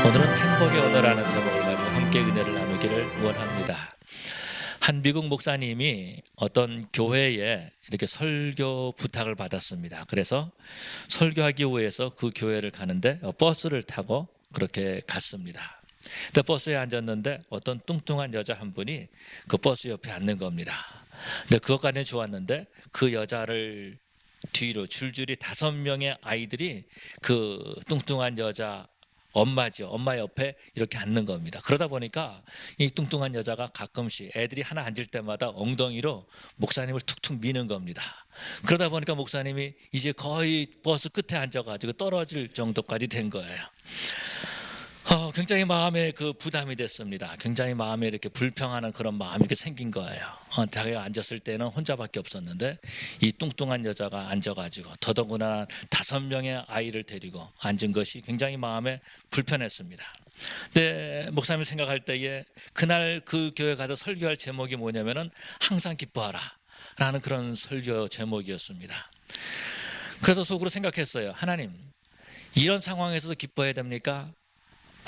오늘은 행복의 언어라는 제목을 가지고 함께 은혜를 나누기를 원합니다. 한 미국 목사님이 어떤 교회에 이렇게 설교 부탁을 받았습니다. 그래서 설교하기 위해서 그 교회를 가는데 버스를 타고 그렇게 갔습니다. 근데 버스에 앉았는데 어떤 뚱뚱한 여자 한 분이 그 버스 옆에 앉는 겁니다. 근데 그것까지는 좋았는데 그 여자를 뒤로 줄줄이 5명의 아이들이 그 뚱뚱한 여자 엄마죠. 엄마 옆에 이렇게 앉는 겁니다. 그러다 보니까 이 뚱뚱한 여자가 가끔씩 애들이 하나 앉을 때마다 엉덩이로 목사님을 툭툭 미는 겁니다. 그러다 보니까 목사님이 이제 거의 버스 끝에 앉아가지고 떨어질 정도까지 된 거예요. 굉장히 마음에 그 부담이 됐습니다. 굉장히 마음에 이렇게 불평하는 그런 마음이 이렇게 생긴 거예요. 자기가 앉았을 때는 혼자밖에 없었는데 이 뚱뚱한 여자가 앉아가지고 더더구나 5명의 아이를 데리고 앉은 것이 굉장히 마음에 불편했습니다. 근데 목사님이 생각할 때에 그날 그 교회 가서 설교할 제목이 뭐냐면은 항상 기뻐하라 라는 그런 설교 제목이었습니다. 그래서 속으로 생각했어요. 하나님, 이런 상황에서도 기뻐해야 됩니까?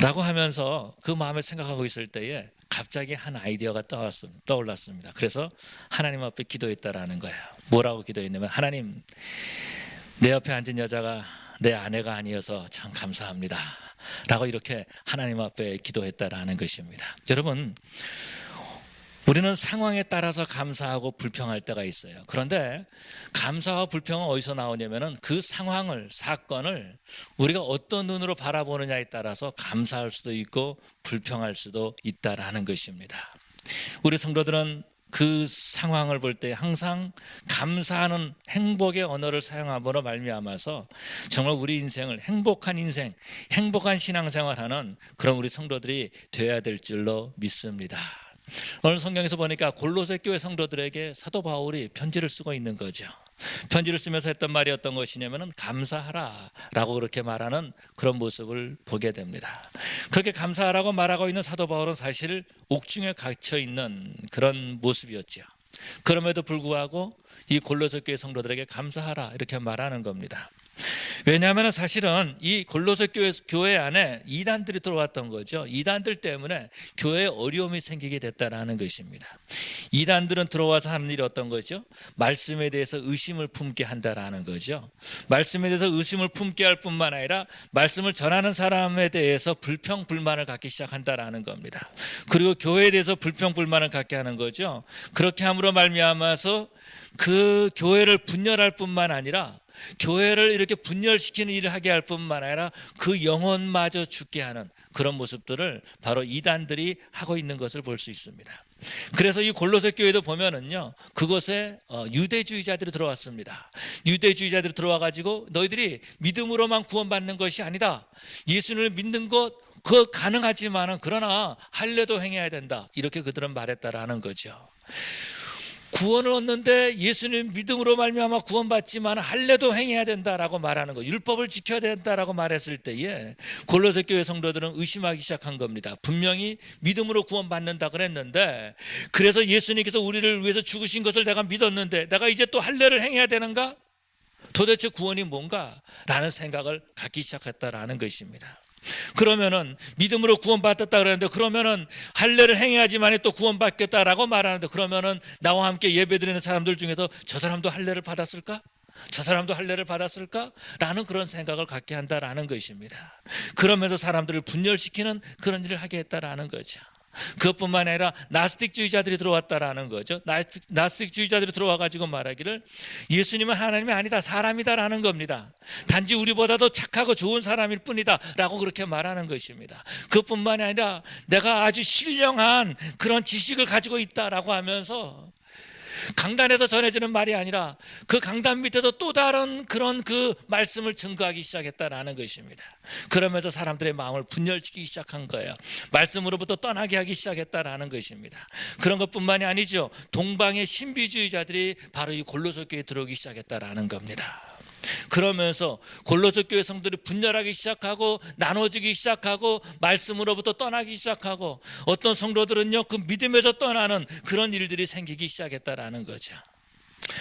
라고 하면서 그 마음을 생각하고 있을 때에 갑자기 한 아이디어가 떠올랐습니다. 그래서 하나님 앞에 기도했다라는 거예요. 뭐라고 기도했냐면, 하나님, 내 옆에 앉은 여자가 내 아내가 아니어서 참 감사합니다 라고 이렇게 하나님 앞에 기도했다라는 것입니다. 여러분, 우리는 상황에 따라서 감사하고 불평할 때가 있어요. 그런데 감사와 불평은 어디서 나오냐면은 그 상황을, 사건을 우리가 어떤 눈으로 바라보느냐에 따라서 감사할 수도 있고 불평할 수도 있다라는 것입니다. 우리 성도들은 그 상황을 볼 때 항상 감사하는 행복의 언어를 사용함으로 말미암아서 정말 우리 인생을 행복한 인생, 행복한 신앙생활하는 그런 우리 성도들이 되어야 될 줄로 믿습니다. 오늘 성경에서 보니까 골로새 교회 성도들에게 사도 바울이 편지를 쓰고 있는 거죠. 편지를 쓰면서 했던 말이 어떤 것이냐면 감사하라 라고 그렇게 말하는 그런 모습을 보게 됩니다. 그렇게 감사하라고 말하고 있는 사도 바울은 사실 옥중에 갇혀 있는 그런 모습이었죠. 그럼에도 불구하고 이 골로새 교회 성도들에게 감사하라 이렇게 말하는 겁니다. 왜냐하면 사실은 이 골로새 교회 안에 이단들이 들어왔던 거죠. 이단들 때문에 교회에 어려움이 생기게 됐다라는 것입니다. 이단들은 들어와서 하는 일이 어떤 거죠? 말씀에 대해서 의심을 품게 한다라는 거죠. 말씀에 대해서 의심을 품게 할 뿐만 아니라 말씀을 전하는 사람에 대해서 불평 불만을 갖기 시작한다라는 겁니다. 그리고 교회에 대해서 불평 불만을 갖게 하는 거죠. 그렇게 함으로 말미암아서 그 교회를 분열할 뿐만 아니라 교회를 이렇게 분열시키는 일을 하게 할 뿐만 아니라 그 영혼마저 죽게 하는 그런 모습들을 바로 이단들이 하고 있는 것을 볼 수 있습니다. 그래서 이 골로새 교회도 보면은요, 그곳에 유대주의자들이 들어왔습니다. 유대주의자들이 들어와가지고 너희들이 믿음으로만 구원받는 것이 아니다. 예수를 믿는 것 그거 가능하지만은 그러나 할례도 행해야 된다. 이렇게 그들은 말했다라는 거죠. 구원을 얻는데 예수님 믿음으로 말미암아 구원받지만 할례도 행해야 된다라고 말하는 거, 율법을 지켜야 된다라고 말했을 때에 골로새 교회 성도들은 의심하기 시작한 겁니다. 분명히 믿음으로 구원받는다 그랬는데, 그래서 예수님께서 우리를 위해서 죽으신 것을 내가 믿었는데 내가 이제 또 할례를 행해야 되는가? 도대체 구원이 뭔가? 라는 생각을 갖기 시작했다라는 것입니다. 그러면은 믿음으로 구원받았다 그랬는데 그러면은 할례를 행해야지만이 또 구원받겠다라고 말하는데, 그러면은 나와 함께 예배드리는 사람들 중에서 저 사람도 할례를 받았을까? 저 사람도 할례를 받았을까? 라는 그런 생각을 갖게 한다라는 것입니다. 그러면서 사람들을 분열시키는 그런 일을 하게 했다라는 거죠. 그것뿐만 아니라 나스틱주의자들이 들어왔다라는 거죠. 나스틱주의자들이 들어와가지고 말하기를 예수님은 하나님이 아니다, 사람이다라는 겁니다. 단지 우리보다도 착하고 좋은 사람일 뿐이다 라고 그렇게 말하는 것입니다. 그것뿐만 아니라 내가 아주 신령한 그런 지식을 가지고 있다라고 하면서 강단에서 전해지는 말이 아니라 그 강단 밑에서 또 다른 그런 그 말씀을 증거하기 시작했다라는 것입니다. 그러면서 사람들의 마음을 분열시키기 시작한 거예요. 말씀으로부터 떠나게 하기 시작했다라는 것입니다. 그런 것뿐만이 아니죠. 동방의 신비주의자들이 바로 이 골로새 교회에 들어오기 시작했다라는 겁니다. 그러면서 골로새 교회 성도들이 분열하기 시작하고 나눠지기 시작하고 말씀으로부터 떠나기 시작하고 어떤 성도들은요 그 믿음에서 떠나는 그런 일들이 생기기 시작했다라는 거죠.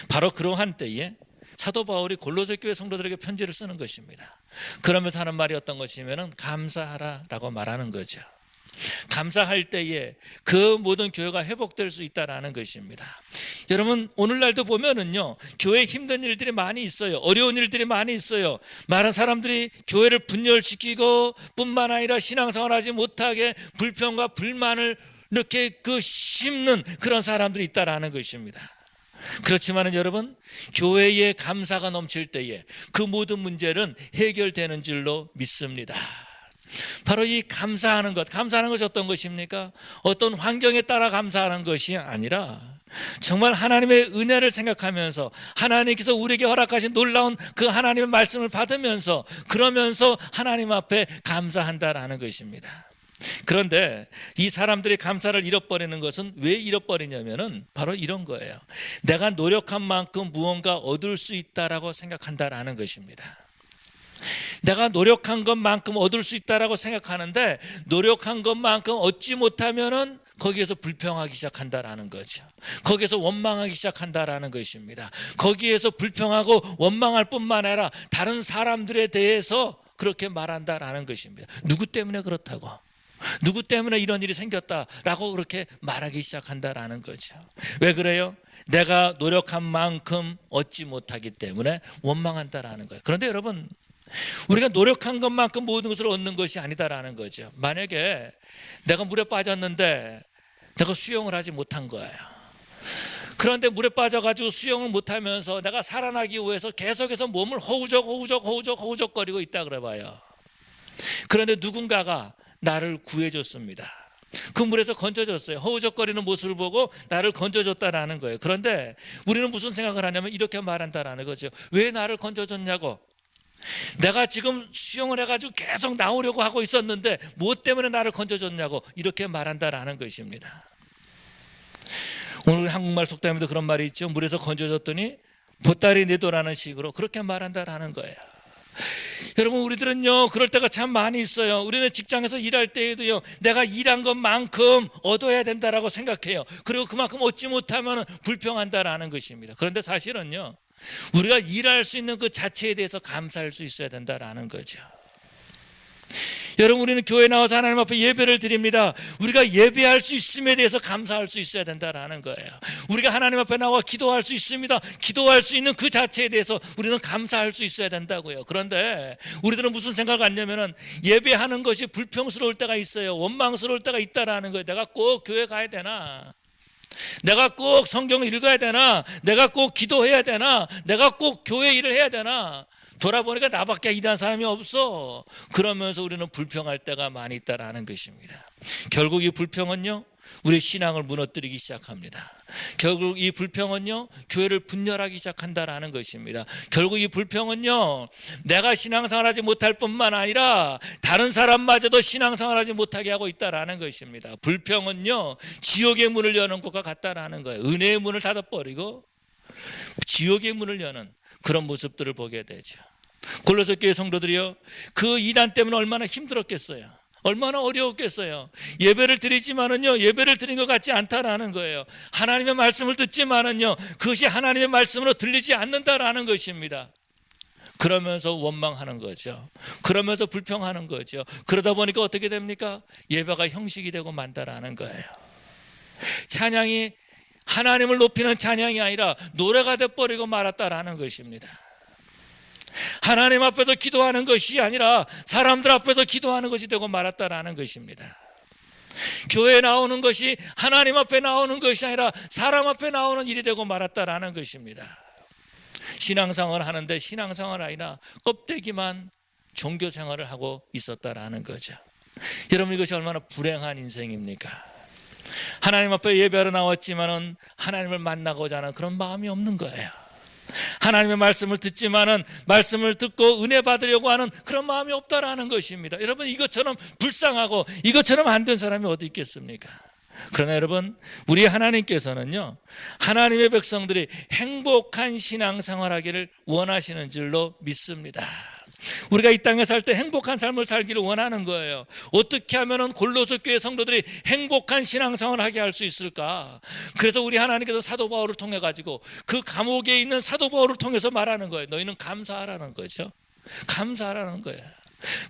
바로 그러한 때에 사도 바울이 골로새 교회 성도들에게 편지를 쓰는 것입니다. 그러면서 하는 말이 어떤 것이면은 감사하라라고 말하는 거죠. 감사할 때에 그 모든 교회가 회복될 수 있다라는 것입니다. 여러분, 오늘날도 보면은요, 교회에 힘든 일들이 많이 있어요. 어려운 일들이 많이 있어요. 많은 사람들이 교회를 분열시키고 뿐만 아니라 신앙생활하지 못하게 불평과 불만을 이렇게 심는 그런 사람들이 있다라는 것입니다. 그렇지만은 여러분, 교회에 감사가 넘칠 때에 그 모든 문제는 해결되는 줄로 믿습니다. 바로 이 감사하는 것이 어떤 것입니까? 어떤 환경에 따라 감사하는 것이 아니라 정말 하나님의 은혜를 생각하면서 하나님께서 우리에게 허락하신 놀라운 그 하나님의 말씀을 받으면서 그러면서 하나님 앞에 감사한다라는 것입니다. 그런데 이 사람들이 감사를 잃어버리는 것은 왜 잃어버리냐면은 바로 이런 거예요. 내가 노력한 만큼 무언가 얻을 수 있다라고 생각한다라는 것입니다. 내가 노력한 것만큼 얻을 수 있다라고 생각하는데 노력한 것만큼 얻지 못하면은 거기에서 불평하기 시작한다라는 거죠. 거기에서 원망하기 시작한다라는 것입니다. 거기에서 불평하고 원망할 뿐만 아니라 다른 사람들에 대해서 그렇게 말한다라는 것입니다. 누구 때문에 그렇다고, 누구 때문에 이런 일이 생겼다라고 그렇게 말하기 시작한다라는 거죠. 왜 그래요? 내가 노력한 만큼 얻지 못하기 때문에 원망한다라는 거예요. 그런데 여러분, 우리가 노력한 것만큼 모든 것을 얻는 것이 아니다라는 거죠. 만약에 내가 물에 빠졌는데 내가 수영을 하지 못한 거예요. 그런데 물에 빠져가지고 수영을 못하면서 내가 살아나기 위해서 계속해서 몸을 허우적거리고 있다 그래 봐요. 그런데 누군가가 나를 구해줬습니다. 그 물에서 건져줬어요. 허우적거리는 모습을 보고 나를 건져줬다라는 거예요. 그런데 우리는 무슨 생각을 하냐면 이렇게 말한다라는 거죠. 왜 나를 건져줬냐고. 내가 지금 수영을 해가지고 계속 나오려고 하고 있었는데 무엇 때문에 나를 건져줬냐고 이렇게 말한다라는 것입니다. 오늘 한국말 속담에도 그런 말이 있죠. 물에서 건져줬더니 보따리 내도라는 식으로 그렇게 말한다라는 거예요. 여러분, 우리들은요 그럴 때가 참 많이 있어요. 우리는 직장에서 일할 때에도요 내가 일한 것만큼 얻어야 된다라고 생각해요. 그리고 그만큼 얻지 못하면 불평한다라는 것입니다. 그런데 사실은요 우리가 일할 수 있는 그 자체에 대해서 감사할 수 있어야 된다라는 거죠. 여러분, 우리는 교회에 나와서 하나님 앞에 예배를 드립니다. 우리가 예배할 수 있음에 대해서 감사할 수 있어야 된다라는 거예요. 우리가 하나님 앞에 나와 기도할 수 있습니다. 기도할 수 있는 그 자체에 대해서 우리는 감사할 수 있어야 된다고요. 그런데 우리들은 무슨 생각을 갖냐면은 예배하는 것이 불평스러울 때가 있어요. 원망스러울 때가 있다라는 거예요. 내가 꼭 교회 가야 되나? 내가 꼭 성경을 읽어야 되나? 내가 꼭 기도해야 되나? 내가 꼭 교회 일을 해야 되나? 돌아보니까 나밖에 일하는 사람이 없어. 그러면서 우리는 불평할 때가 많이 있다라는 것입니다. 결국 이 불평은요 우리 신앙을 무너뜨리기 시작합니다. 결국 이 불평은요 교회를 분열하기 시작한다라는 것입니다. 결국 이 불평은요 내가 신앙생활하지 못할 뿐만 아니라 다른 사람마저도 신앙생활하지 못하게 하고 있다라는 것입니다. 불평은요 지옥의 문을 여는 것과 같다라는 거예요. 은혜의 문을 닫아버리고 지옥의 문을 여는 그런 모습들을 보게 되죠. 골로새 교회 성도들이요 그 이단 때문에 얼마나 힘들었겠어요. 얼마나 어려웠겠어요. 예배를 드리지만은요 예배를 드린 것 같지 않다라는 거예요. 하나님의 말씀을 듣지만은요 그것이 하나님의 말씀으로 들리지 않는다라는 것입니다. 그러면서 원망하는 거죠. 그러면서 불평하는 거죠. 그러다 보니까 어떻게 됩니까? 예배가 형식이 되고 만다라는 거예요. 찬양이 하나님을 높이는 찬양이 아니라 노래가 돼버리고 말았다라는 것입니다. 하나님 앞에서 기도하는 것이 아니라 사람들 앞에서 기도하는 것이 되고 말았다라는 것입니다. 교회에 나오는 것이 하나님 앞에 나오는 것이 아니라 사람 앞에 나오는 일이 되고 말았다라는 것입니다. 신앙생활을 하는데 신앙생활 아니라 껍데기만 종교생활을 하고 있었다라는 거죠. 여러분, 이것이 얼마나 불행한 인생입니까? 하나님 앞에 예배하러 나왔지만은 하나님을 만나고자 하는 그런 마음이 없는 거예요. 하나님의 말씀을 듣지만은 말씀을 듣고 은혜 받으려고 하는 그런 마음이 없다라는 것입니다. 여러분, 이것처럼 불쌍하고 이것처럼 안 된 사람이 어디 있겠습니까? 그러나 여러분, 우리 하나님께서는요 하나님의 백성들이 행복한 신앙생활하기를 원하시는 줄로 믿습니다. 우리가 이 땅에 살 때 행복한 삶을 살기를 원하는 거예요. 어떻게 하면 골로새 교회 성도들이 행복한 신앙생활을 하게 할 수 있을까? 그래서 우리 하나님께서 사도 바울을 통해 가지고 그 감옥에 있는 사도 바울을 통해서 말하는 거예요. 너희는 감사하라는 거죠. 감사하라는 거예요.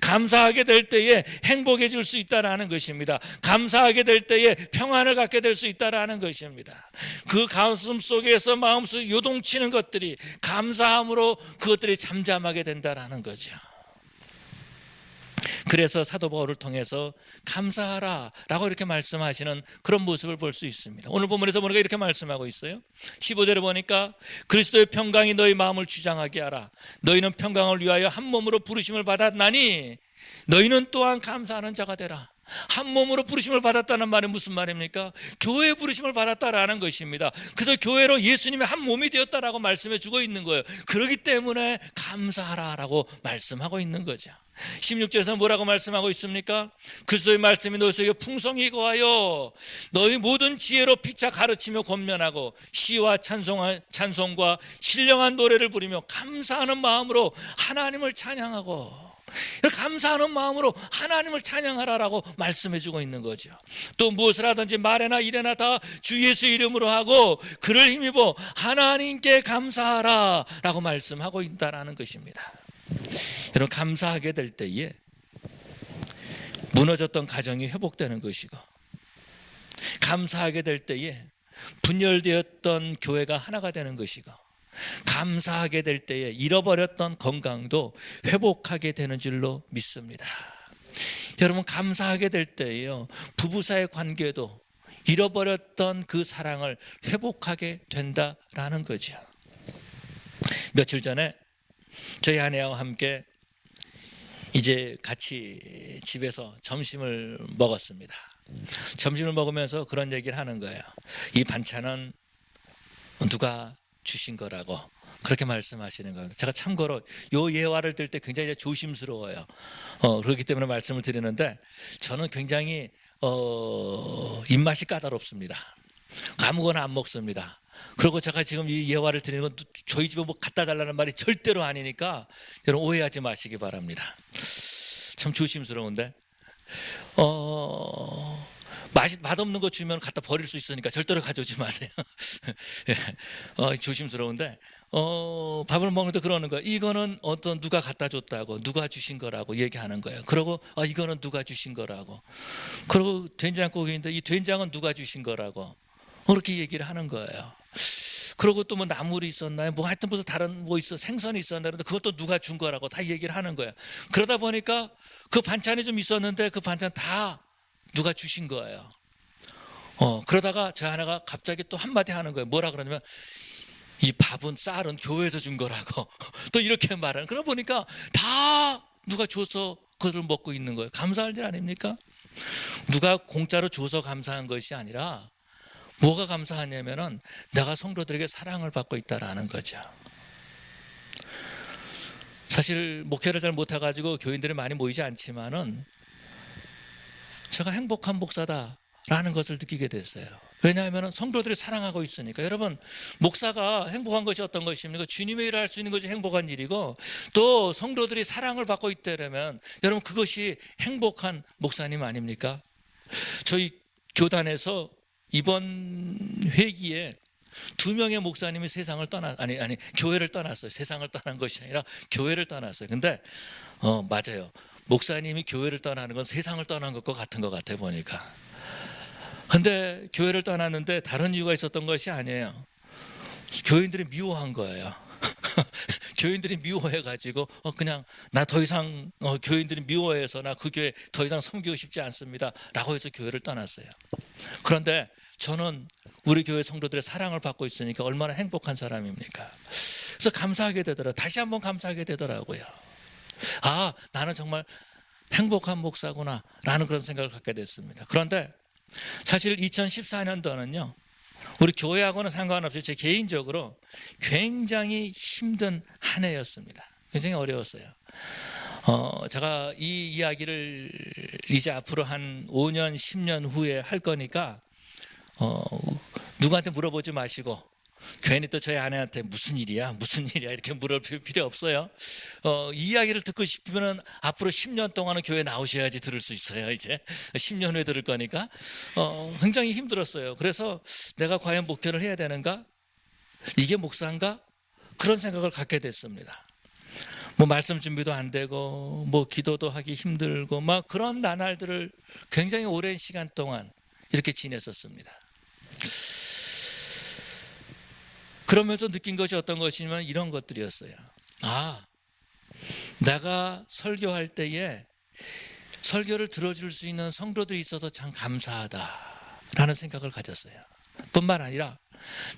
감사하게 될 때에 행복해질 수 있다라는 것입니다. 감사하게 될 때에 평안을 갖게 될 수 있다라는 것입니다. 그 가슴 속에서 마음속에 요동치는 것들이 감사함으로 그것들이 잠잠하게 된다라는 거죠. 그래서 사도 바울을 통해서 감사하라 라고 이렇게 말씀하시는 그런 모습을 볼 수 있습니다. 오늘 본문에서 보니까 이렇게 말씀하고 있어요. 15절에 보니까 그리스도의 평강이 너희 마음을 주장하게 하라. 너희는 평강을 위하여 한 몸으로 부르심을 받았나니 너희는 또한 감사하는 자가 되라. 한 몸으로 부르심을 받았다는 말은 무슨 말입니까? 교회의 부르심을 받았다라는 것입니다. 그래서 교회로 예수님의 한 몸이 되었다라고 말씀해 주고 있는 거예요. 그렇기 때문에 감사하라라고 말씀하고 있는 거죠. 16절에서 뭐라고 말씀하고 있습니까? 그리스도의 말씀이 너희 속에 풍성히 거하여 너희 모든 지혜로 피차 가르치며 권면하고 시와 찬송과 신령한 노래를 부르며 감사하는 마음으로 하나님을 찬양하고, 감사하는 마음으로 하나님을 찬양하라라고 말씀해 주고 있는 거죠. 또 무엇을 하든지 말에나 일에나 다 주 예수 이름으로 하고 그를 힘입어 하나님께 감사하라라고 말씀하고 있다라는 것입니다. 여러분, 감사하게 될 때에 무너졌던 가정이 회복되는 것이고, 감사하게 될 때에 분열되었던 교회가 하나가 되는 것이고, 감사하게 될 때에 잃어버렸던 건강도 회복하게 되는 줄로 믿습니다. 여러분, 감사하게 될 때에요, 부부 사이의 관계도 잃어버렸던 그 사랑을 회복하게 된다라는 거죠. 며칠 전에 저희 아내와 함께 이제 같이 집에서 점심을 먹었습니다. 점심을 먹으면서 그런 얘기를 하는 거예요. 이 반찬은 누가 주신 거라고 그렇게 말씀하시는 거예요. 제가 참고로 요 예화를 들 때 굉장히 조심스러워요. 그렇기 때문에 말씀을 드리는데, 저는 굉장히 입맛이 까다롭습니다. 아무거나 안 먹습니다. 그리고 제가 지금 이 예화를 드리는 건 저희 집에 뭐 갖다 달라는 말이 절대로 아니니까 여러분 오해하지 마시기 바랍니다. 참 조심스러운데, 맛없는 거 주면 갖다 버릴 수 있으니까 절대로 가져오지 마세요. 조심스러운데, 밥을 먹는데 그러는 거예요. 이거는 누가 갖다 줬다고, 누가 주신 거라고 얘기하는 거예요. 그리고 이거는 누가 주신 거라고. 그리고 된장국인데 이 된장은 누가 주신 거라고 그렇게 얘기를 하는 거예요. 그리고 또 뭐 나물이 있었나요? 뭐 하여튼 무슨 다른 뭐 있어, 생선이 있었나, 그런데 그것도 누가 준 거라고 다 얘기를 하는 거예요. 그러다 보니까 그 반찬이 좀 있었는데 그 반찬 다 누가 주신 거예요. 그러다가 제 하나가 갑자기 또 한마디 하는 거예요. 뭐라 그러냐면, 이 밥은 쌀은 교회에서 준 거라고 또 이렇게 말하는. 그러다 보니까 다 누가 줘서 그걸 먹고 있는 거예요. 감사할 일 아닙니까? 누가 공짜로 줘서 감사한 것이 아니라 뭐가 감사하냐면은 내가 성도들에게 사랑을 받고 있다라는 거죠. 사실 목회를 잘 못해가지고 교인들이 많이 모이지 않지만은 제가 행복한 목사다라는 것을 느끼게 됐어요. 왜냐하면 성도들이 사랑하고 있으니까. 여러분, 목사가 행복한 것이 어떤 것입니까? 주님의 일을 할 수 있는 것이 행복한 일이고, 또 성도들이 사랑을 받고 있다면 여러분, 그것이 행복한 목사님 아닙니까? 저희 교단에서 이번 회기에 2명의 목사님이 세상을 교회를 떠났어요. 세상을 떠난 것이 아니라 교회를 떠났어요. 근데 맞아요. 목사님이 교회를 떠나는 건 세상을 떠난 것과 같은 것 같아 보니까. 근데 교회를 떠났는데 다른 이유가 있었던 것이 아니에요. 교인들이 미워한 거예요. 교인들이 미워해가지고 그냥 나 더 이상 교인들이 미워해서 나 그 교회 더 이상 섬기고 싶지 않습니다 라고 해서 교회를 떠났어요. 그런데 저는 우리 교회 성도들의 사랑을 받고 있으니까 얼마나 행복한 사람입니까? 그래서 감사하게 되더라고요. 다시 한번 감사하게 되더라고요. 나는 정말 행복한 목사구나 라는 그런 생각을 갖게 됐습니다. 그런데 사실 2014년도는요, 우리 교회하고는 상관없이 제 개인적으로 굉장히 힘든 한 해였습니다. 굉장히 어려웠어요. 제가 이 이야기를 이제 앞으로 한 5년, 10년 후에 할 거니까 누구한테 물어보지 마시고 괜히 또 저희 아내한테 무슨 일이야 이렇게 물을 필요 없어요. 이 이야기를 듣고 싶으면 앞으로 10년 동안은 교회 나오셔야지 들을 수 있어요. 이제 10년 후에 들을 거니까 굉장히 힘들었어요. 그래서 내가 과연 목회를 해야 되는가, 이게 목사인가, 그런 생각을 갖게 됐습니다. 뭐 말씀 준비도 안 되고 뭐 기도도 하기 힘들고 막 그런 나날들을 굉장히 오랜 시간 동안 이렇게 지냈었습니다. 그러면서 느낀 것이 어떤 것이냐면 이런 것들이었어요. 내가 설교할 때에 설교를 들어줄 수 있는 성도들이 있어서 참 감사하다라는 생각을 가졌어요. 뿐만 아니라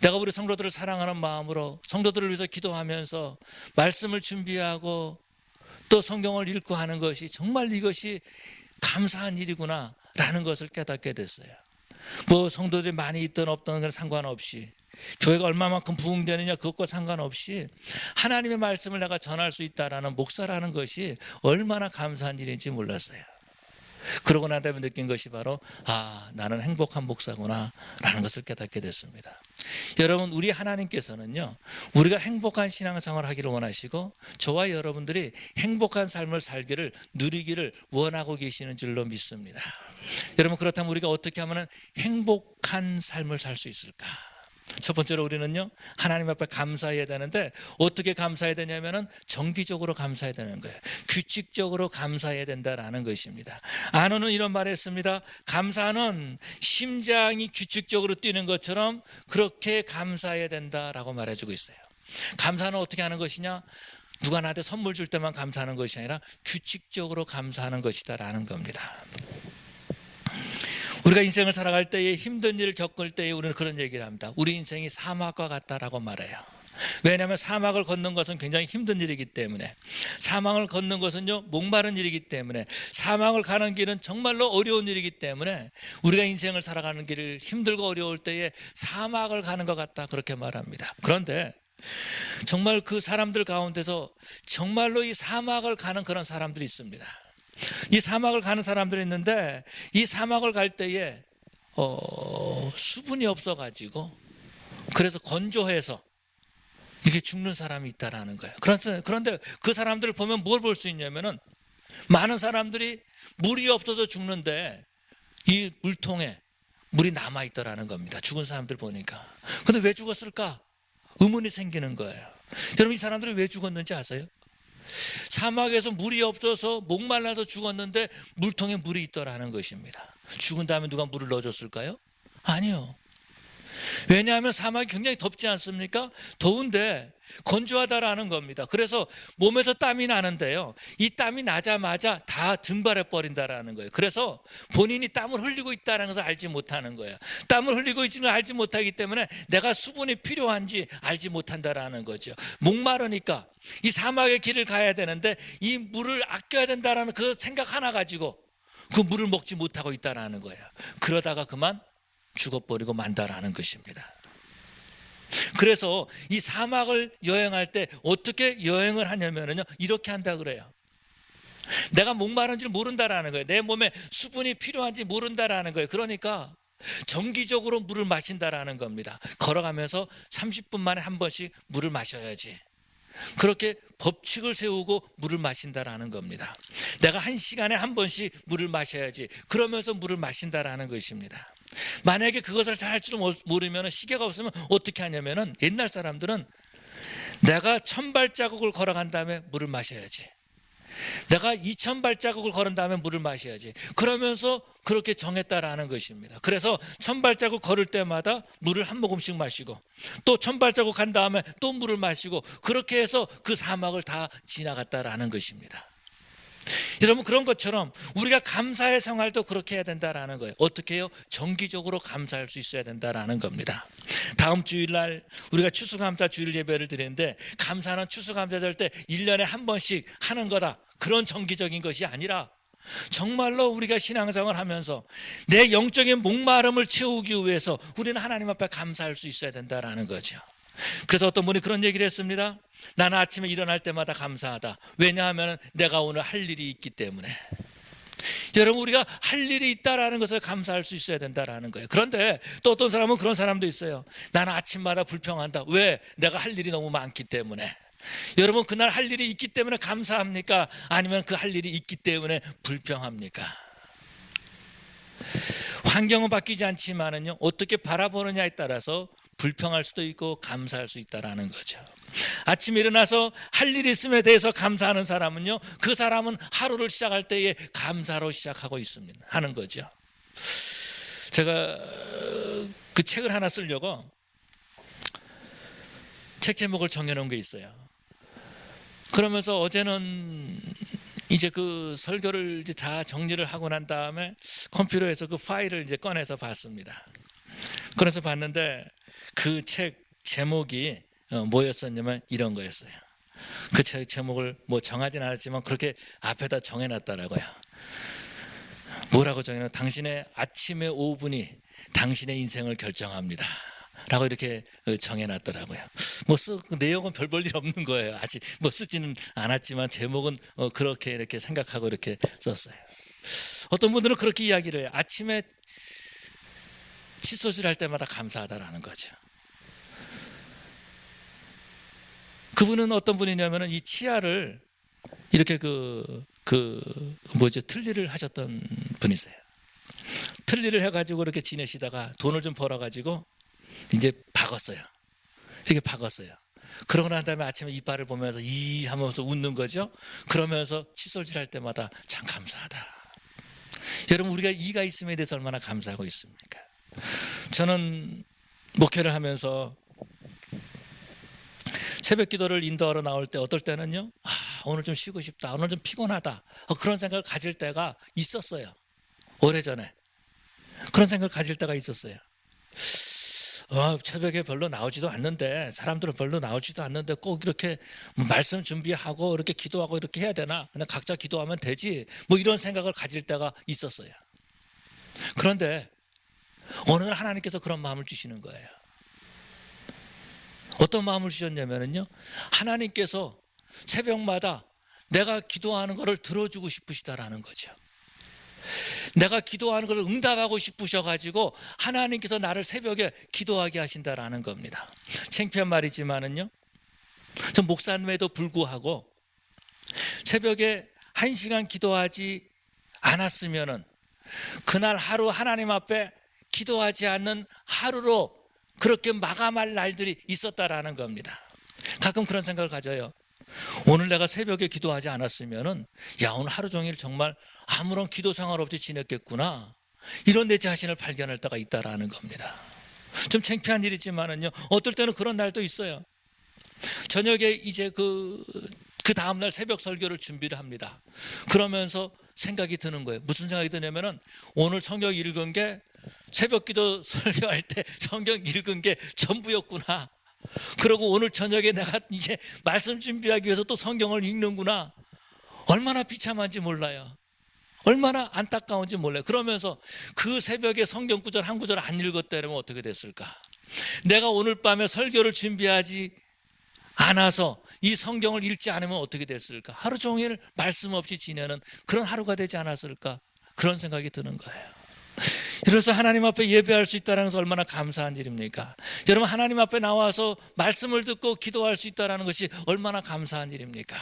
내가 우리 성도들을 사랑하는 마음으로 성도들을 위해서 기도하면서 말씀을 준비하고 또 성경을 읽고 하는 것이 정말 이것이 감사한 일이구나 라는 것을 깨닫게 됐어요. 뭐 성도들이 많이 있든 없든 건 상관없이, 교회가 얼마만큼 부흥되느냐 그것과 상관없이 하나님의 말씀을 내가 전할 수 있다라는 목사라는 것이 얼마나 감사한 일인지 몰랐어요. 그러고 난 다음에 느낀 것이 바로 나는 행복한 목사구나 라는 것을 깨닫게 됐습니다. 여러분, 우리 하나님께서는요, 우리가 행복한 신앙생활을 하기를 원하시고 저와 여러분들이 행복한 삶을 살기를, 누리기를 원하고 계시는 줄로 믿습니다. 여러분, 그렇다면 우리가 어떻게 하면 행복한 삶을 살 수 있을까? 첫 번째로 우리는요, 하나님 앞에 감사해야 되는데 어떻게 감사해야 되냐면은 정기적으로 감사해야 되는 거예요. 규칙적으로 감사해야 된다라는 것입니다. 안호는 이런 말을 했습니다. 감사는 심장이 규칙적으로 뛰는 것처럼 그렇게 감사해야 된다라고 말해주고 있어요. 감사는 어떻게 하는 것이냐? 누가 나한테 선물 줄 때만 감사하는 것이 아니라 규칙적으로 감사하는 것이다라는 겁니다. 우리가 인생을 살아갈 때에 힘든 일을 겪을 때에 우리는 그런 얘기를 합니다. 우리 인생이 사막과 같다라고 말해요. 왜냐하면 사막을 걷는 것은 굉장히 힘든 일이기 때문에, 사막을 걷는 것은요 목마른 일이기 때문에, 사막을 가는 길은 정말로 어려운 일이기 때문에 우리가 인생을 살아가는 길을 힘들고 어려울 때에 사막을 가는 것 같다 그렇게 말합니다. 그런데 정말 그 사람들 가운데서 정말로 이 사막을 가는 그런 사람들이 있습니다. 이 사막을 가는 사람들이 있는데 이 사막을 갈 때에 수분이 없어가지고 그래서 건조해서 이게 죽는 사람이 있다라는 거예요. 그런데 그 사람들을 보면 뭘 볼 수 있냐면은 많은 사람들이 물이 없어서 죽는데 이 물통에 물이 남아있더라는 겁니다. 죽은 사람들 보니까. 근데 왜 죽었을까? 의문이 생기는 거예요. 여러분, 이 사람들이 왜 죽었는지 아세요? 사막에서 물이 없어서 목말라서 죽었는데 물통에 물이 있더라는 것입니다. 죽은 다음에 누가 물을 넣어줬을까요? 아니요. 왜냐하면 사막이 굉장히 덥지 않습니까? 더운데 건조하다라는 겁니다. 그래서 몸에서 땀이 나는데요, 이 땀이 나자마자 다 증발해 버린다라는 거예요. 그래서 본인이 땀을 흘리고 있다는 것을 알지 못하는 거예요. 땀을 흘리고 있지는 알지 못하기 때문에 내가 수분이 필요한지 알지 못한다라는 거죠. 목마르니까 이 사막의 길을 가야 되는데 이 물을 아껴야 된다라는 그 생각 하나 가지고 그 물을 먹지 못하고 있다라는 거예요. 그러다가 그만 죽어버리고 만다라는 것입니다. 그래서 이 사막을 여행할 때 어떻게 여행을 하냐면요, 이렇게 한다 그래요. 내가 목마른지 모른다라는 거예요. 내 몸에 수분이 필요한지 모른다라는 거예요. 그러니까 정기적으로 물을 마신다라는 겁니다. 걸어가면서 30분 만에 한 번씩 물을 마셔야지. 그렇게 법칙을 세우고 물을 마신다라는 겁니다. 내가 1시간에 한 번씩 물을 마셔야지. 그러면서 물을 마신다라는 것입니다. 만약에 그것을 잘 할 줄 모르면, 시계가 없으면 어떻게 하냐면은, 옛날 사람들은 내가 1000발자국을 걸어간 다음에 물을 마셔야지, 내가 2000발자국을 걸은 다음에 물을 마셔야지, 그러면서 그렇게 정했다라는 것입니다. 그래서 1000발자국 걸을 때마다 물을 한 모금씩 마시고, 또 1000발자국 간 다음에 또 물을 마시고, 그렇게 해서 그 사막을 다 지나갔다라는 것입니다. 여러분, 그런 것처럼 우리가 감사의 생활도 그렇게 해야 된다라는 거예요. 어떻게 해요? 정기적으로 감사할 수 있어야 된다라는 겁니다. 다음 주일날 우리가 추수감사 주일 예배를 드리는데, 감사는 추수감사절 때 1년에 한 번씩 하는 거다, 그런 정기적인 것이 아니라 정말로 우리가 신앙생활을 하면서 내 영적인 목마름을 채우기 위해서 우리는 하나님 앞에 감사할 수 있어야 된다라는 거죠. 그래서 어떤 분이 그런 얘기를 했습니다. 나는 아침에 일어날 때마다 감사하다. 왜냐하면 내가 오늘 할 일이 있기 때문에. 여러분, 우리가 할 일이 있다라는 것을 감사할 수 있어야 된다라는 거예요. 그런데 또 어떤 사람은 그런 사람도 있어요. 나는 아침마다 불평한다. 왜? 내가 할 일이 너무 많기 때문에. 여러분, 그날 할 일이 있기 때문에 감사합니까? 아니면 그 할 일이 있기 때문에 불평합니까? 환경은 바뀌지 않지만은요, 어떻게 바라보느냐에 따라서 불평할 수도 있고 감사할 수 있다라는 거죠. 아침에 일어나서 할 일이 있음에 대해서 감사하는 사람은요, 그 사람은 하루를 시작할 때에 감사로 시작하고 있습니다. 하는 거죠. 제가 그 책을 하나 쓰려고 책 제목을 정해놓은 게 있어요. 그러면서 어제는 이제 그 설교를 이제 다 정리를 하고 난 다음에 컴퓨터에서 그 파일을 이제 꺼내서 봤습니다. 그래서 봤는데 그 책 제목이 뭐였었냐면 이런 거였어요. 그 책 제목을 뭐 정하진 않았지만 그렇게 앞에다 정해놨더라고요. 뭐라고 정해놨? 당신의 아침의 5분이 당신의 인생을 결정합니다 라고 이렇게 정해놨더라고요. 그 내용은 별 볼 일 없는 거예요. 아직 뭐 쓰지는 않았지만 제목은 그렇게 이렇게 생각하고 이렇게 썼어요. 어떤 분들은 그렇게 이야기를 해요. 아침에 칫솔질 할 때마다 감사하다라는 거죠. 그분은 어떤 분이냐면은 이 치아를 이렇게 틀니를 하셨던 분이세요. 틀니를 해가지고 이렇게 지내시다가 돈을 좀 벌어가지고 이제 박았어요. 이렇게 박았어요. 그러고 난 다음에 아침에 이빨을 보면서 이 하면서 웃는 거죠. 그러면서 칫솔질 할 때마다 참 감사하다. 여러분, 우리가 이가 있음에 대해서 얼마나 감사하고 있습니까? 저는 목회를 하면서 새벽 기도를 인도하러 나올 때 어떨 때는요, 오늘 좀 쉬고 싶다, 오늘 좀 피곤하다, 그런 생각을 가질 때가 있었어요. 오래전에 그런 생각을 가질 때가 있었어요. 새벽에 별로 나오지도 않는데, 사람들은 별로 나오지도 않는데 꼭 이렇게 말씀 준비하고 이렇게 기도하고 이렇게 해야 되나? 그냥 각자 기도하면 되지, 뭐 이런 생각을 가질 때가 있었어요. 그런데 어느 날 하나님께서 그런 마음을 주시는 거예요. 어떤 마음을 주셨냐면요, 하나님께서 새벽마다 내가 기도하는 것을 들어주고 싶으시다라는 거죠. 내가 기도하는 것을 응답하고 싶으셔가지고 하나님께서 나를 새벽에 기도하게 하신다라는 겁니다. 창피한 말이지만은요, 전 목사님에도 불구하고 새벽에 1시간 기도하지 않았으면은 그날 하루 하나님 앞에 기도하지 않는 하루로 그렇게 마감할 날들이 있었다라는 겁니다. 가끔 그런 생각을 가져요. 오늘 내가 새벽에 기도하지 않았으면은 오늘 하루 종일 정말 아무런 기도 생활 없이 지냈겠구나, 이런 내 자신을 발견할 때가 있다라는 겁니다. 좀 창피한 일이지만은요, 어떨 때는 그런 날도 있어요. 저녁에 이제 그 다음날 새벽 설교를 준비를 합니다. 그러면서 생각이 드는 거예요. 무슨 생각이 드냐면은 오늘 성경 읽은 게 새벽 기도 설교할 때 성경 읽은 게 전부였구나. 그리고 오늘 저녁에 내가 이제 말씀 준비하기 위해서 또 성경을 읽는구나. 얼마나 비참한지 몰라요. 얼마나 안타까운지 몰라요. 그러면서 그 새벽에 성경 구절 한 구절 안 읽었다면 어떻게 됐을까? 내가 오늘 밤에 설교를 준비하지 않아서 이 성경을 읽지 않으면 어떻게 됐을까? 하루 종일 말씀 없이 지내는 그런 하루가 되지 않았을까? 그런 생각이 드는 거예요. 그래서 하나님 앞에 예배할 수 있다는 것은 얼마나 감사한 일입니까? 여러분, 하나님 앞에 나와서 말씀을 듣고 기도할 수 있다는 것이 얼마나 감사한 일입니까?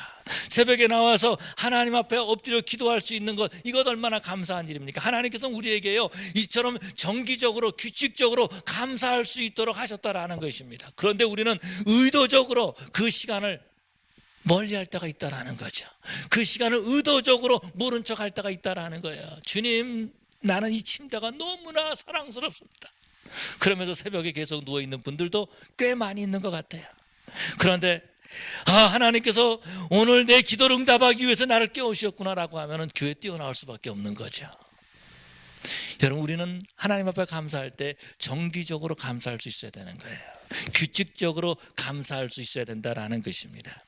새벽에 나와서 하나님 앞에 엎드려 기도할 수 있는 것, 이것 얼마나 감사한 일입니까? 하나님께서 우리에게요, 이처럼 정기적으로 규칙적으로 감사할 수 있도록 하셨다라는 것입니다. 그런데 우리는 의도적으로 그 시간을 멀리할 때가 있다라는 거죠. 그 시간을 의도적으로 모른 척할 때가 있다라는 거예요. 주님, 나는 이 침대가 너무나 사랑스럽습니다. 그러면서 새벽에 계속 누워있는 분들도 꽤 많이 있는 것 같아요. 그런데 하나님께서 오늘 내 기도를 응답하기 위해서 나를 깨우셨구나라고 하면 교회 뛰어나올 수밖에 없는 거죠. 여러분, 우리는 하나님 앞에 감사할 때 정기적으로 감사할 수 있어야 되는 거예요. 규칙적으로 감사할 수 있어야 된다라는 것입니다.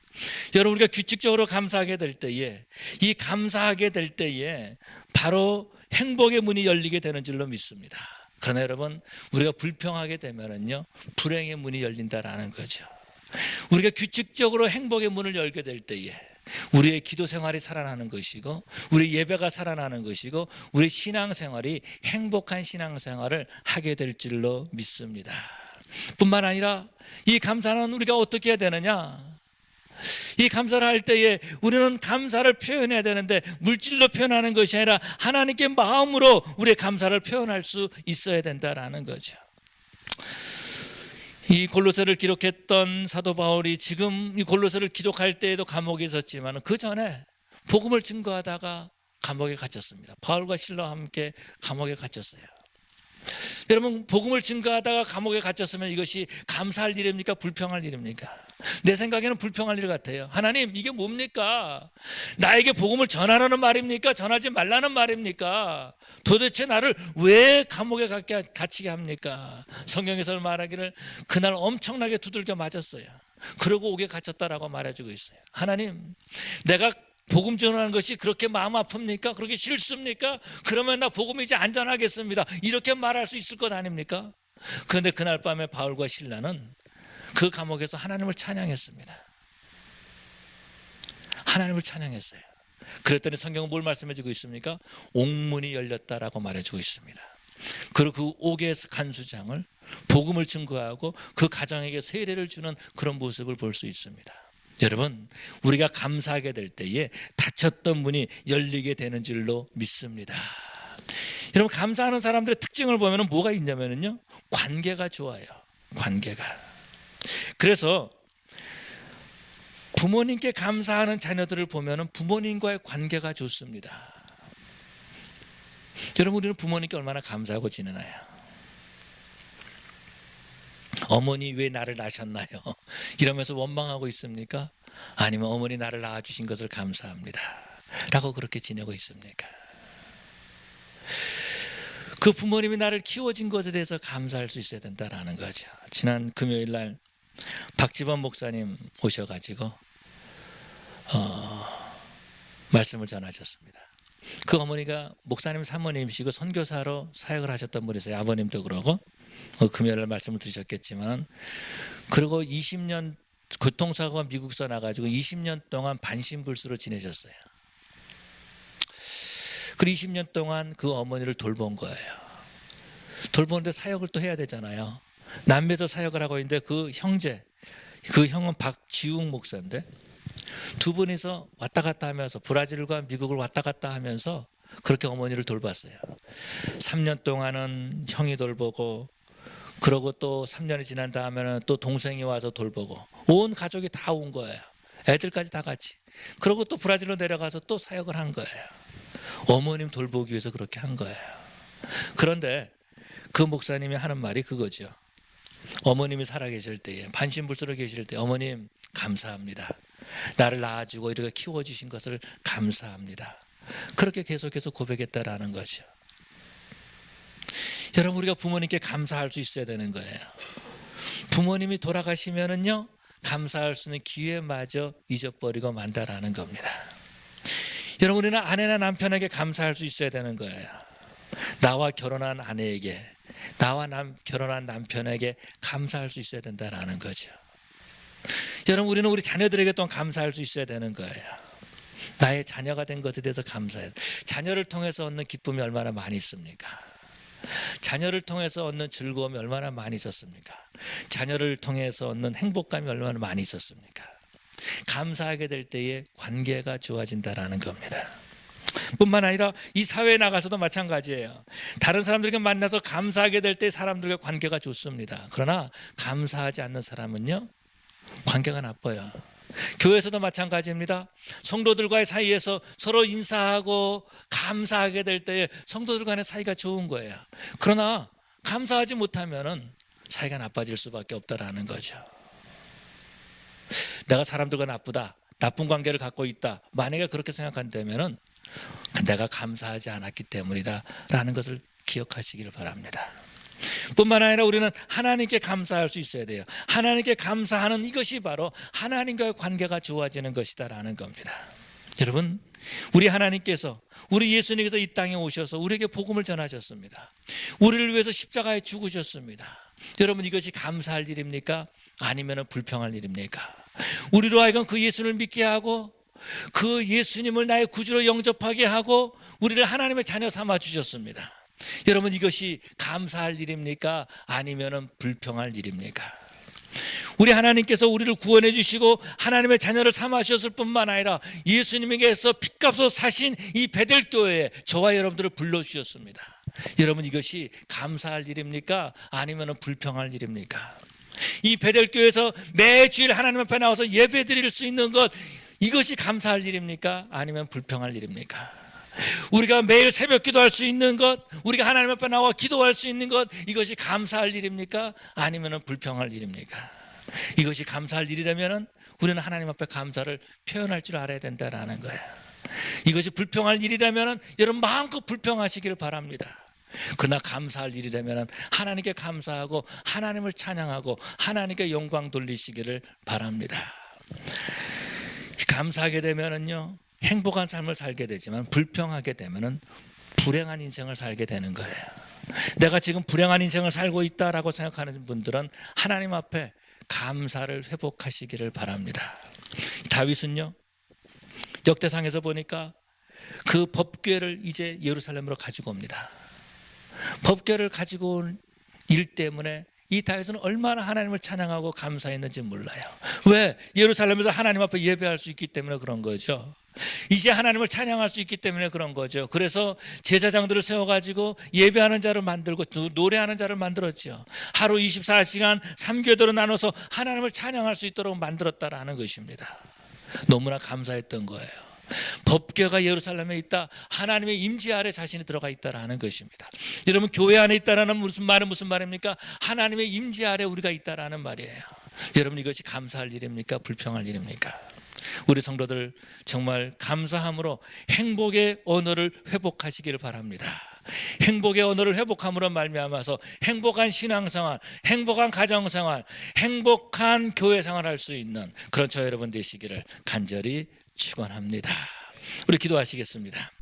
여러분, 우리가 규칙적으로 감사하게 될 때에, 이 감사하게 될 때에 바로 행복의 문이 열리게 되는 줄로 믿습니다. 그러나 여러분, 우리가 불평하게 되면은요, 불행의 문이 열린다라는 거죠. 우리가 규칙적으로 행복의 문을 열게 될 때에 우리의 기도 생활이 살아나는 것이고 우리 예배가 살아나는 것이고 우리 신앙생활이 행복한 신앙생활을 하게 될 줄로 믿습니다. 뿐만 아니라 이 감사는 우리가 어떻게 해야 되느냐? 이 감사를 할 때에 우리는 감사를 표현해야 되는데 물질로 표현하는 것이 아니라 하나님께 마음으로 우리의 감사를 표현할 수 있어야 된다라는 거죠. 이 골로새를 기록했던 사도 바울이 지금 이 골로새를 기록할 때에도 감옥에 있었지만 그 전에 복음을 증거하다가 감옥에 갇혔습니다. 바울과 실라와 함께 감옥에 갇혔어요. 여러분, 복음을 증거하다가 감옥에 갇혔으면 이것이 감사할 일입니까? 불평할 일입니까? 내 생각에는 불평할 일 같아요. 하나님, 이게 뭡니까? 나에게 복음을 전하라는 말입니까? 전하지 말라는 말입니까? 도대체 나를 왜 감옥에 갇히게 합니까? 성경에서 말하기를 그날 엄청나게 두들겨 맞았어요. 그러고 옥에 갇혔다라고 말해주고 있어요. 하나님, 내가 복음 전하는 것이 그렇게 마음 아픕니까? 그렇게 싫습니까? 그러면 나 복음이 이제 안전하겠습니다. 이렇게 말할 수 있을 것 아닙니까? 그런데 그날 밤에 바울과 실라는 그 감옥에서 하나님을 찬양했습니다. 하나님을 찬양했어요. 그랬더니 성경은 뭘 말씀해주고 있습니까? 옥문이 열렸다라고 말해주고 있습니다. 그리고 그 옥의 간수장을 복음을 증거하고 그 가정에게 세례를 주는 그런 모습을 볼 수 있습니다. 여러분, 우리가 감사하게 될 때에 닫혔던 문이 열리게 되는 줄로 믿습니다. 여러분, 감사하는 사람들의 특징을 보면 뭐가 있냐면요, 관계가 좋아요. 관계가. 그래서 부모님께 감사하는 자녀들을 보면 부모님과의 관계가 좋습니다. 여러분, 우리는 부모님께 얼마나 감사하고 지내나요? 어머니 왜 나를 낳으셨나요? 이러면서 원망하고 있습니까? 아니면 어머니 나를 낳아주신 것을 감사합니다 라고 그렇게 지내고 있습니까? 그 부모님이 나를 키워준 것에 대해서 감사할 수 있어야 된다는 거죠. 지난 금요일 날 박지범 목사님 오셔가지고 말씀을 전하셨습니다. 그 어머니가 목사님 사모님이시고 선교사로 사역을 하셨던 분이세요. 아버님도 그러고 금요일 날 말씀을 드리셨겠지만, 그리고 20년 교통사고가 미국서 나가지고 20년 동안 반신불수로 지내셨어요. 그 20년 동안 그 어머니를 돌본 거예요. 돌보는데 사역을 또 해야 되잖아요. 남미에서 사역을 하고 있는데 그 형은 박지웅 목사인데 두 분이서 왔다 갔다 하면서 브라질과 미국을 왔다 갔다 하면서 그렇게 어머니를 돌봤어요. 3년 동안은 형이 돌보고, 그러고 또 3년이 지난 다음에는 또 동생이 와서 돌보고, 온 가족이 다 온 거예요. 애들까지 다 같이. 그러고 또 브라질로 내려가서 또 사역을 한 거예요. 어머님 돌보기 위해서 그렇게 한 거예요. 그런데 그 목사님이 하는 말이 그거죠. 어머님이 살아계실 때에, 반신불수로 계실 때, 어머님 감사합니다. 나를 낳아주고 이렇게 키워주신 것을 감사합니다. 그렇게 계속해서 고백했다라는 거죠. 여러분, 우리가 부모님께 감사할 수 있어야 되는 거예요. 부모님이 돌아가시면은요, 감사할 수 있는 기회마저 잊어버리고 만다라는 겁니다. 여러분, 우리는 아내나 남편에게 감사할 수 있어야 되는 거예요. 나와 결혼한 아내에게, 나와 결혼한 남편에게 감사할 수 있어야 된다라는 거죠. 여러분, 우리는 우리 자녀들에게 또한 감사할 수 있어야 되는 거예요. 나의 자녀가 된 것에 대해서 감사해요. 자녀를 통해서 얻는 기쁨이 얼마나 많이 있습니까? 자녀를 통해서 얻는 즐거움이 얼마나 많이 있었습니까? 자녀를 통해서 얻는 행복감이 얼마나 많이 있었습니까? 감사하게 될 때에 관계가 좋아진다라는 겁니다. 뿐만 아니라 이 사회에 나가서도 마찬가지예요. 다른 사람들과 만나서 감사하게 될 때 사람들과 관계가 좋습니다. 그러나 감사하지 않는 사람은요, 관계가 나빠요. 교회에서도 마찬가지입니다. 성도들과의 사이에서 서로 인사하고 감사하게 될 때에 성도들 간의 사이가 좋은 거예요. 그러나 감사하지 못하면 사이가 나빠질 수밖에 없다라는 거죠. 내가 사람들과 나쁘다, 나쁜 관계를 갖고 있다, 만약에 그렇게 생각한다면 내가 감사하지 않았기 때문이다 라는 것을 기억하시기를 바랍니다. 뿐만 아니라 우리는 하나님께 감사할 수 있어야 돼요. 하나님께 감사하는 이것이 바로 하나님과의 관계가 좋아지는 것이다라는 겁니다. 여러분, 우리 하나님께서, 우리 예수님께서 이 땅에 오셔서 우리에게 복음을 전하셨습니다. 우리를 위해서 십자가에 죽으셨습니다. 여러분, 이것이 감사할 일입니까? 아니면 불평할 일입니까? 우리로 하여금 그 예수를 믿게 하고 그 예수님을 나의 구주로 영접하게 하고 우리를 하나님의 자녀 삼아 주셨습니다. 여러분, 이것이 감사할 일입니까? 아니면은 불평할 일입니까? 우리 하나님께서 우리를 구원해 주시고 하나님의 자녀를 삼아 주셨을 뿐만 아니라 예수님에게서 핏값으로 사신 이 베델교회에 저와 여러분들을 불러주셨습니다. 여러분, 이것이 감사할 일입니까? 아니면 불평할 일입니까? 이 베델교회에서 매주일 하나님 앞에 나와서 예배 드릴 수 있는 것, 이것이 감사할 일입니까? 아니면 불평할 일입니까? 우리가 매일 새벽 기도할 수 있는 것, 우리가 하나님 앞에 나와 기도할 수 있는 것, 이것이 감사할 일입니까? 아니면 불평할 일입니까? 이것이 감사할 일이라면 우리는 하나님 앞에 감사를 표현할 줄 알아야 된다는 거예요. 이것이 불평할 일이라면 여러분 마음껏 불평하시기를 바랍니다. 그러나 감사할 일이라면 하나님께 감사하고 하나님을 찬양하고 하나님께 영광 돌리시기를 바랍니다. 감사하게 되면은요, 행복한 삶을 살게 되지만 불평하게 되면은 불행한 인생을 살게 되는 거예요. 내가 지금 불행한 인생을 살고 있다라고 생각하는 분들은 하나님 앞에 감사를 회복하시기를 바랍니다. 다윗은요, 역대상에서 보니까 그 법궤를 이제 예루살렘으로 가지고 옵니다. 법궤를 가지고 온 일 때문에 이 다윗은 얼마나 하나님을 찬양하고 감사했는지 몰라요. 왜? 예루살렘에서 하나님 앞에 예배할 수 있기 때문에 그런 거죠. 이제 하나님을 찬양할 수 있기 때문에 그런 거죠. 그래서 제사장들을 세워가지고 예배하는 자를 만들고 노래하는 자를 만들었죠. 하루 24시간 3교대로 나눠서 하나님을 찬양할 수 있도록 만들었다라는 것입니다. 너무나 감사했던 거예요. 법궤가 예루살렘에 있다, 하나님의 임재 아래 자신이 들어가 있다라는 것입니다. 여러분, 교회 안에 있다라는 무슨 말입니까? 하나님의 임재 아래 우리가 있다라는 말이에요. 여러분, 이것이 감사할 일입니까? 불평할 일입니까? 우리 성도들 정말 감사함으로 행복의 언어를 회복하시기를 바랍니다. 행복의 언어를 회복함으로 말미암아서 행복한 신앙생활, 행복한 가정생활, 행복한 교회생활 할 수 있는 그런 저 여러분 되시기를 간절히 축원합니다. 우리 기도하시겠습니다.